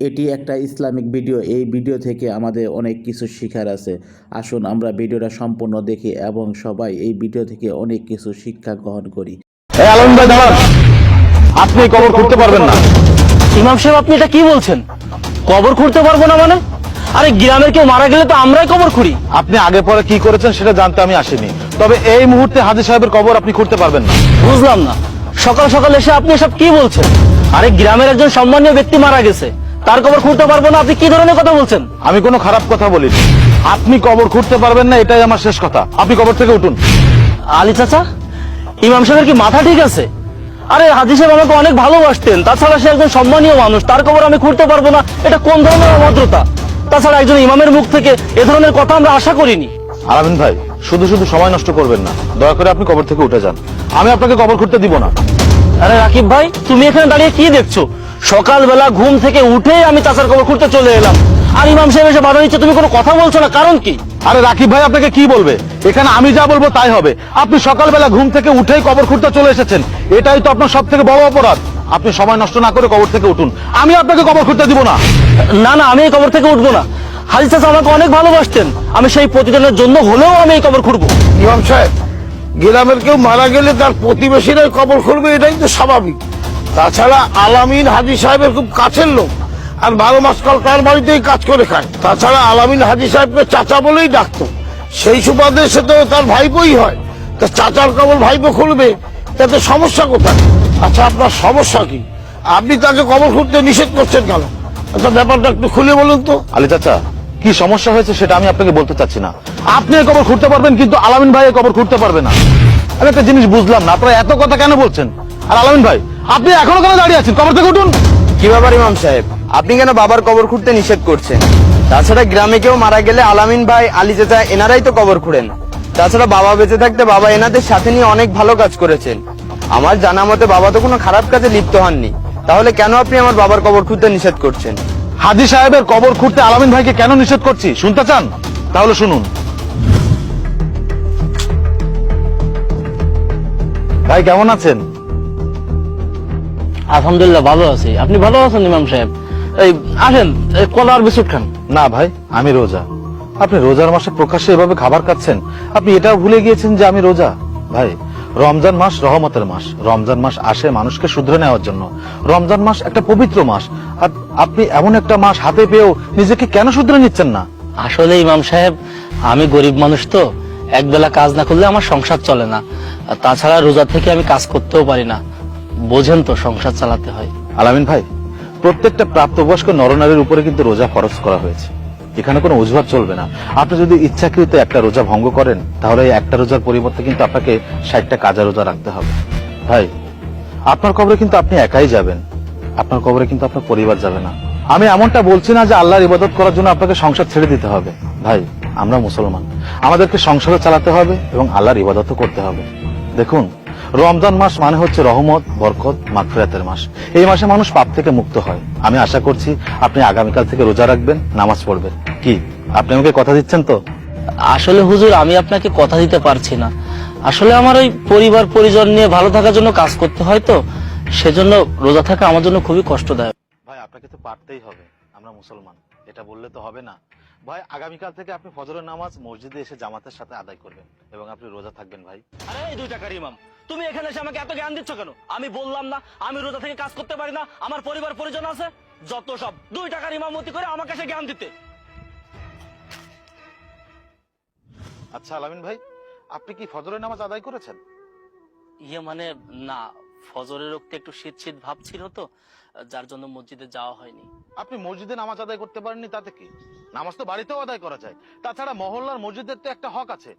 এটি একটা Islamic video. এই ভিডিও থেকে আমাদের অনেক কিছু শিখার আছে। আসুন আমরা ভিডিওটা সম্পূর্ণ দেখি এবং সবাই এই ভিডিও থেকে অনেক কিছু শিক্ষা গ্রহণ করি। এই আলম ভাই দাঁড়ান, আপনি কবর খুঁড়তে পারবেন না। ইমাম সাহেব, আপনি এটা কি বলছেন? কবর খুঁড়তে পারবো না মানে? আরে গ্রামের কেউ মারা গেলে তো আমরাই কবর খুঁড়ি। আপনি আগে পরে কি করেছেন সেটা জানতে আমি আসিনি, তবে এই মুহূর্তে হাজী সাহেবের কবর আপনি খুঁড়তে পারবেন না। বুঝলাম না, সকাল সকাল এসে আপনি এসব কি বলছেন? আরে গ্রামের একজন সম্মানীয় ব্যক্তি মারা গেছে, তার কবর খুঁড়তে পারবো না? আপনি কি ধরনের কথা বলছেন? আমি কোনো খারাপ কথা বলিনি। আপনি কবর খুঁড়তে পারবেন না এটাই আমার শেষ কথা। আপনি কবর থেকে উঠুন। আলী চাচা, ইমাম সাহেবের কি মাথা ঠিক আছে? আরে হাজী সাহেব আমাকে অনেক ভালোবাসতেন, তাছাড়া সে একজন সম্মানীয় মানুষ, তার কবর আমি খুঁড়তে পারবো না, এটা কোন ধরনের অভদ্রতা? তাছাড়া একজন ইমামের মুখ থেকে এ ধরনের কথা আমরা আশা করিনি। আলামিন ভাই, শুধু শুধু সময় নষ্ট করবেন না, দয়া করে আপনি কবর থেকে উঠে যান। আমি আপনাকে কবর খুঁড়তে দিব না। আরে রাকিব ভাই, তুমি এখানে দাঁড়িয়ে কি দেখছো? সকালবেলা ঘুম থেকে উঠে আমি চাচার কবর খুঁড়তে চলে এলাম, আর ইমাম সাহেব এসে বাধা দিচ্ছে, তুমি কোনো কথা বলছো না, কারণ কি? আরে রাকিব ভাই আপনাকে কি বলবে? এখানে আমি যা বলবো তাই হবে। আপনি সকালবেলা ঘুম থেকে উঠেই কবর খুঁড়তে চলে এসেছেন, এটাই তো আপনার সব থেকে বড় অপরাধ। আপনি সময় নষ্ট না করে কবর থেকে উঠুন। আমি আপনাকে কবর খুঁড়তে দিব না। না না, আমি এই কবর থেকে উঠবো না। হাজী চাচা আমাকে অনেক ভালোবাসতেন, আমি সেই প্রতিদিনের জন্য হলেও আমি এই কবর খুঁড়বো। ইমাম সাহেব, গ্রামের কেউ মারা গেলে তার প্রতিবেশীরাই কবর খুঁড়বে, এটাই তো স্বাভাবিক। তাছাড়া আলামিন হাজী সাহেবের খুব কাছের লোক, আর 12 মাস কাল তার বাড়িতেই কাজ করে খায়। তাছাড়া আলামিন হাজী সাহেবকে চাচা বলেই ডাকতো, সেই সুবাদে সে তো তার ভাইপোই হয়। তা চাচার কবর ভাইপো খুলবে, তাতে সমস্যা কোথায়? আচ্ছা, আপনার সমস্যা কি? আপনি তাকে কবর খুঁড়তে নিষেধ করছেন কেন? আচ্ছা, ব্যাপারটা একটু খুলে বলুন তো। আলী চাচা, কি সমস্যা হয়েছে সেটা আমি আপনাকে বলতে চাচ্ছি না। আপনি এই কবর খুঁড়তে পারবেন, কিন্তু আলামিন ভাই এই কবর খুঁড়তে পারবে না। আমি একটা জিনিস বুঝলাম না, আপনারা এত কথা কেন বলছেন? আর আলামিন ভাই, আপনি এখনো কেন দাঁড়িয়ে আছেন? কবর থেকে উঠুন। কি ব্যাপার ইমাম সাহেব, আপনি কেন বাবার কবর খুঁড়তে নিষেধ করছেন? তাছাড়া গ্রামে কেউ মারা গেলে আলামিন ভাই, আলী চাচা এনারাই তো কবর খুঁড়েন। তাছাড়া বাবা বেঁচে থাকতে বাবা এনাদের সাথে নিয়ে অনেক ভালো কাজ করেছেন। আমার জানা মতে বাবা তো কোনো খারাপ কাজে লিপ্ত হননি, তাহলে কেন আপনি আমার বাবার কবর খুঁড়তে নিষেধ করছেন? হাজী সাহেবের কবর খুঁড়তে আলামিন ভাইকে কেন নিষেধ করছি শুনতে চান? তাহলে শুনুন। ভাই কেমন আছেন? আলহামদুলিল্লাহ ভালো আছি। আপনি ভালো আছেন ইমাম সাহেব? এই আসেন, কলা আর বিস্কুট খান। না ভাই, আমি রোজা। আপনি রোজার মাসে প্রকাশ্যে এভাবে খাবার খাচ্ছেন, আপনি এটাও ভুলে গিয়েছেন যে আমি রোজা। ভাই, রমজান মাস রহমতের মাস। রমজান মাস আসে মানুষকে শুধরে নেওয়ার জন্য। রমজান মাস একটা পবিত্র মাস, আর আপনি এমন একটা মাস হাতে পেয়েও নিজেকে কেন শুধরে নিচ্ছেন না? আসলে ইমাম সাহেব, আমি গরিব মানুষ তো, একবেলা কাজ না করলে আমার সংসার চলে না। আর তাছাড়া রোজা থেকে আমি কাজ করতেও পারি না, বোঝেন তো, সংসার চালাতে হয়। আলামিন ভাই, প্রত্যেকটা প্রাপ্তবয়স্ক নরনারীর উপরে কিন্তু রোজা ফরজ করা হয়েছে। এখানে কোনো অজুহাত চলবে না। আপনি যদি ইচ্ছাকৃত একটা রোজা ভঙ্গ করেন, তাহলে এই একটা রোজার পরিবর্তে কিন্তু আপনাকে 60টা কাজা রোজা রাখতে হবে। ভাই, আপনার কবরে কিন্তু আপনি একাই যাবেন, আপনার কবরে কিন্তু আপনার পরিবার যাবে না। আমি এমনটা বলছি না যে আল্লাহর ইবাদত করার জন্য আপনাকে সংসার ছেড়ে দিতে হবে। ভাই, আমরা মুসলমান, আমাদেরকে সংসারও চালাতে হবে এবং আল্লাহর ইবাদতও করতে হবে। দেখুন, রমজান মাস মানে হচ্ছে রহমত, বরকত, মাগফিরাতের মাস। এই মাসে মানুষ পাপ থেকে মুক্ত হয়। আমি আশা করছি আপনি আগামীকাল থেকে রোজা রাখবেন, নামাজ পড়বেন। কি আপনি আমাকে কথা দিচ্ছেন তো? আসলে হুজুর, আমি আপনাকে কথা দিতে পারছি না। আসলে আমার ওই পরিবার পরিজন নিয়ে ভালো থাকার জন্য কাজ করতে হয় তো, সেজন্য রোজা থাকা আমার জন্য খুবই কষ্টদায়ক। ভাই, আপনাকে তো পারতেই হবে, আমরা মুসলমান, এটা বললে তো হবে না। ভাই, আগামীকাল থেকে আপনি ফজরের নামাজ মসজিদে এসে জামাতের সাথে আদায় করবেন এবং আপনি রোজা থাকবেন। ভাই, আরে এই 2 টাকার ইমাম, তুমি এখানে এসে আমাকে এত জ্ঞান দিচ্ছ কেন? আমি বললাম না আমি রোজা থেকে কাজ করতে পারি না, আমার পরিবার পরিজন আছে, যত সব 2 টাকার ইমামতি করে আমাকে এসে জ্ঞান দিতে। আচ্ছা আলামিন ভাই, আপনি কি ফজরের নামাজ আদায় করেছেন? মানে না, ফজরের রক্তে একটু শীত শীত ভাব ছিল তো, যার জন্য মসজিদে যাওয়া হয়নি। আপনি মসজিদে নামাজ আদায় করতে পারেননি তাতে কি? নামাজ তো বাড়িতেও আদায় করা যায়। তাছাড়া মহল্লার মসজিদের তো একটা হক আছে।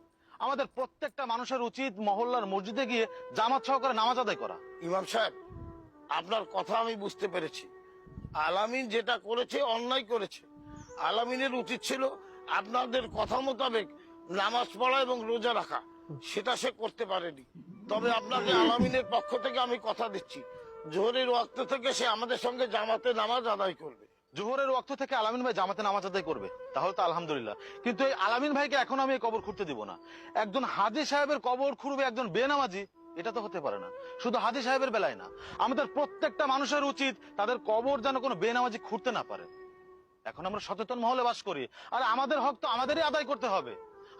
আমাদের প্রত্যেকটা মানুষের উচিত মহল্লার মসজিদে গিয়ে জামাত সহকারে নামাজ আদায় করা। ইমাম সাহেব, আপনার কথা আমি বুঝতে পেরেছি। আলামিন যেটা করেছে অন্যায় করেছে। আলামিনের উচিত ছিল আপনাদের কথা মোতাবেক নামাজ পড়া এবং রোজা রাখা, সেটা সে করতে পারেনি। তবে আপনাকে আলামিনের পক্ষ থেকে আমি কথা দিচ্ছি, জোহরের ওয়াক্ত থেকে সে আমাদের সঙ্গে জামাতে নামাজ আদায় করবে। জোহরের ওয়াক্ত থেকে আলামিন ভাই জামাতে নামাজ আদায় করবে, তাহলে তো আলহামদুলিল্লাহ। কিন্তু এই আলামিন ভাইকে এখন আমি এই কবর খুঁড়তে দিব না। একজন হাজী সাহেবের কবর খুঁড়বে একজন বেনামাজি, এটা তো হতে পারে না। শুধু হাজী সাহেবের বেলায় না, আমাদের প্রত্যেকটা মানুষের উচিত তাদের কবর যেন কোনো বেনামাজি খুঁড়তে না পারে। এখন আমরা সচেতন মহলে বাস করি, আর আমাদের হক তো আমাদেরই আদায় করতে হবে।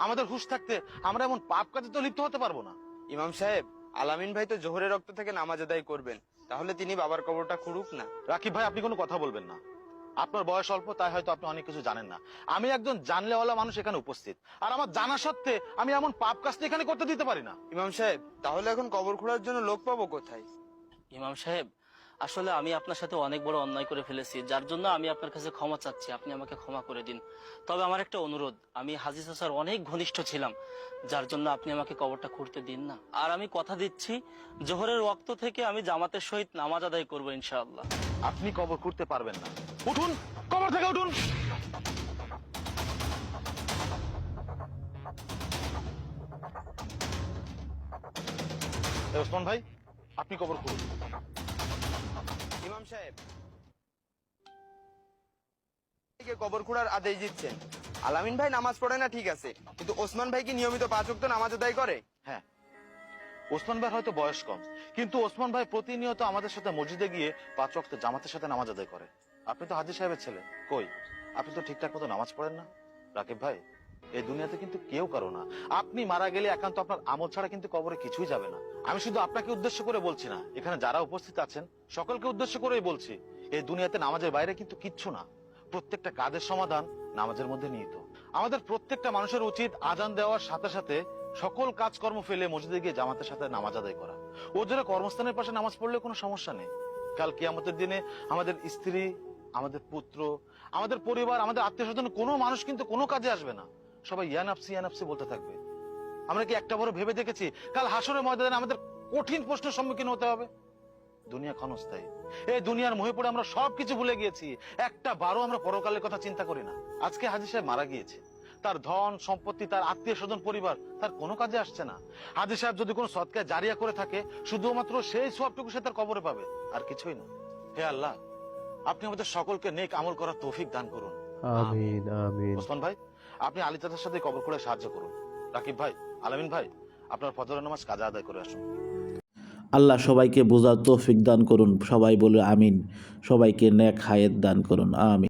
আমাদের হুঁশ থাকতে আমরা এমন পাপ কাজে তো লিপ্ত হতে পারবো না। ইমাম সাহেব, আলামিন ভাই তো জোহরের রক্ত থেকে নামাজ আদায় করবেন, তাহলে তিনি বাবার কবরটা খুঁড়ুক না। রাকিব ভাই, আপনি কোনো কথা বলবেন না। আপনার বয়স অল্প, তাই হয়তো আপনি অনেক কিছু জানেন না। আমি একজন জানলেওয়ালা মানুষ এখানে উপস্থিত, আর আমার জানা সত্ত্বে আমি এমন পাপ কাজটা এখানে করতে দিতে পারি না। ইমাম সাহেব, তাহলে এখন কবর খোঁড়ার জন্য লোক পাবো কোথায়? ইমাম সাহেব, আসলে আমি আপনার সাথে অনেক বড় অন্যায় করে ফেলেছি, যার জন্য আমি আপনার কাছে ক্ষমা চাচ্ছি। আপনি আমাকে ক্ষমা করে দিন। তবে আমার একটা অনুরোধ, আমি হাজী চাচার অনেক ঘনিষ্ঠ ছিলাম, যার জন্য আপনি আমাকে কবরটা খুঁড়তে দিন না। আর আমি কথা দিচ্ছি, জোহরের ওয়াক্ত থেকে আমি জামাতের সহিত নামাজ আদায় করবো ইনশাআল্লাহ। আপনি কবর খুঁড়তে পারবেন না। উঠুন, কবর থেকে উঠুন। এ ওসমান ভাই, আপনি কবর খুঁড়ুন। ইমাম সাহেব, কবর খোঁড়ার আদেশ দিচ্ছেন। আলামিন ভাই নামাজ পড়ে না ঠিক আছে, কিন্তু ওসমান ভাই কি নিয়মিত 5 ওয়াক্ত নামাজ আদায় করে? হ্যাঁ, ওসমান ভাই হয়তো বয়স কম, কিন্তু ওসমান ভাই প্রতিনিয়ত আমাদের সাথে মসজিদে গিয়ে 5 ওয়াক্ত জামাতের সাথে নামাজ আদায় করে। আপনি তো হাজী সাহেবের ছেলে, কই আপনি তো ঠিকঠাক মতো নামাজ পড়েন না। রাকিব ভাই, এই দুনিয়াতে কিন্তু কেউ কারো না। আপনি মারা গেলে একান্ত আপনার আমল ছাড়া কিন্তু কবরে কিছুই যাবে না। আমি শুধু আপনাকে উদ্দেশ্য করে বলছি না, এখানে যারা উপস্থিত আছেন সকলকে উদ্দেশ্য করেই বলছি, এই দুনিয়াতে নামাজের বাইরে কিন্তু কিচ্ছু না। প্রত্যেকটা কাজের সমাধান নামাজের মধ্যে নিহিত। আমাদের প্রত্যেকটা মানুষের উচিত আজান দেওয়ার সাথে সাথে সকল কাজকর্ম ফেলে মসজিদে গিয়ে জামাতের সাথে নামাজ আদায় করা। ওজোরে কর্মস্থানের পাশে নামাজ পড়লে কোনো সমস্যা নেই। কাল কিয়ামতের দিনে আমাদের স্ত্রী, আমাদের পুত্র, আমাদের পরিবার, আমাদের আত্মীয় স্বজন কোনো মানুষ কিন্তু কোনো কাজে আসবে না। সবাই ইয়া নাফসি বলতে থাকবে। আমরা কি একটা বড় ভেবে দেখেছি কাল হাসরের ময়দানে আমাদের কঠিন প্রশ্নের সম্মুখীন হতে হবে? দুনিয়া ক্ষণস্থায়ী। এই দুনিয়ার মোহে পড়ে আমরা সবকিছু ভুলে গিয়েছি, একটা বারও আমরা পরকালের কথা চিন্তা করি না। আজকে হাজী সাহেব মারা গিয়েছে, তার ধন সম্পত্তি, তার আত্মীয় স্বজন পরিবার তার কোনো কাজে আসছে না। হাজী সাহেব যদি কোনো সদকায় জারিয়া করে থাকে, শুধুমাত্র সেই সওয়াবটুকু সে তার কবরে পাবে, আর কিছুই না। হে আল্লাহ, আপনি আমাদের সকলকে নেক আমল করার তৌফিক দান করুন। আমিন আমিন। ওসমান ভাই, আপনি আলী চাচার সাথে কবর খুঁড়ে সাহায্য করুন। রাকিব ভাই, আলামিন ভাই, আপনার ফজরের নামাজ কাজা আদায় করে আসুন। আল্লাহ সবাইকে বোঝার তৌফিক দান করুন। সবাই বলে আমিন। সবাইকে নেক হায়াত দান করুন। আমিন।